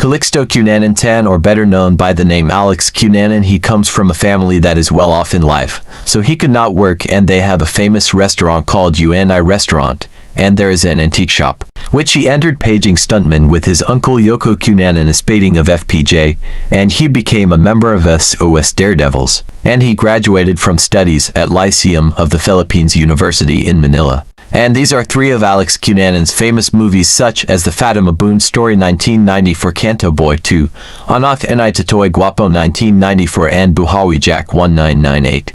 Calixto Cunanan Tan, or better known by the name Alex Cunanan, he comes from a family that is well off in life, so he could not work, and they have a famous restaurant called UNI Restaurant, and there is an antique shop, which he entered paging stuntmen with his uncle Yoko Cunanan Espading of FPJ, and he became a member of SOS Daredevils, and he graduated from studies at Lyceum of the Philippines University in Manila. And these are three of Alex Cunanan's famous movies, such as The Fatima Boone Story 1994, Canto Boy 2, Anak Ni Totoy Guapo 1994, and Buhawi Jack 1998.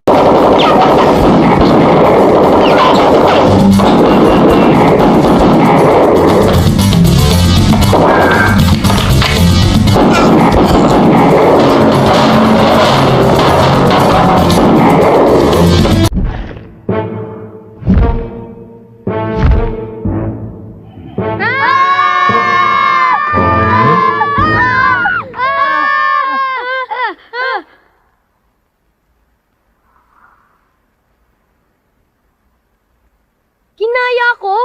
Kinaya ko?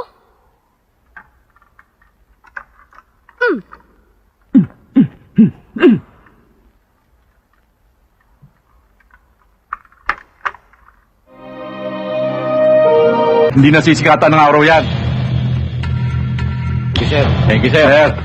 Hindi nasisikatan ng araw yan. Thank you, sir. Thank you, sir.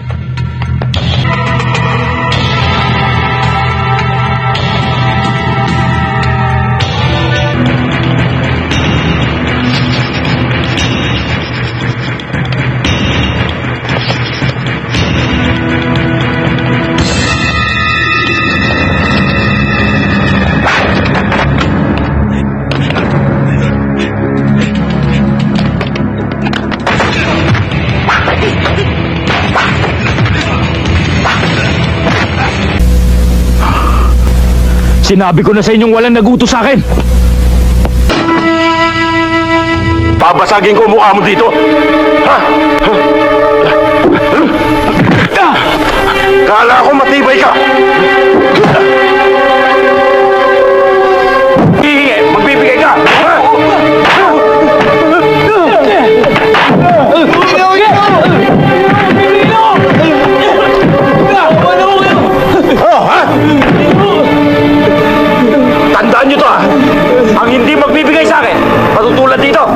Sinabi ko na sa inyong walang nagutos sa akin. Babasagin ko mukha mo dito. Ha? Kala ko matibay ka. Magbibigay ka. Ha? Tandaan nyo to, ha? Ang hindi magbibigay sa akin, matutulad dito.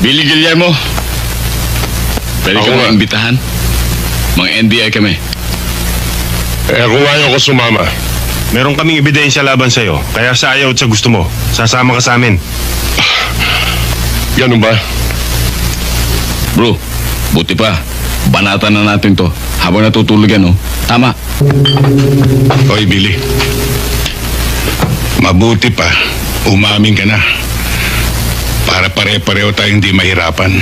Billy Guillermo, pwede ka mo imbitahan? Mga NBI kami. Kung ayaw ko sumama, meron kaming ebidensya laban sa'yo. Kaya sa ayaw at sa gusto mo, sasama ka sa amin. Ganun ba? Bro, buti pa. Banatan na natin to habang natutulog yan, no? Tama. Hoy, Billy. Mabuti pa, umamin ka na. Para pare-pareho tayong hindi mahirapan.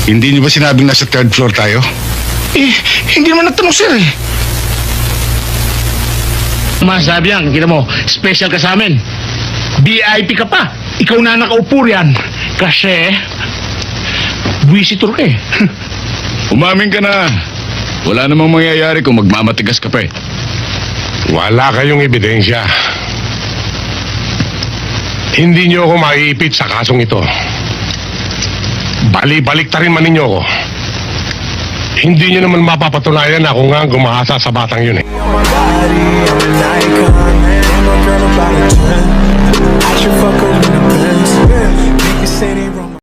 Hindi niyo ba sinabing nasa third floor tayo? Hindi naman nagtanong, sir, eh. Masabi yan, kita mo, special ka sa amin. VIP ka pa. Ikaw na nakaupo riyan. Kasi, visitor ka, eh. Umamin ka na. Wala namang mangyayari kung magmamatigas ka pa, eh. Wala kayong ebidensya. Hindi niyo ako maiipit sa kasong ito. Bali-balik ta rin man ninyo ako. Hindi niyo naman mapapatunayan na ako nga ang gumahasa sa batang yun, eh.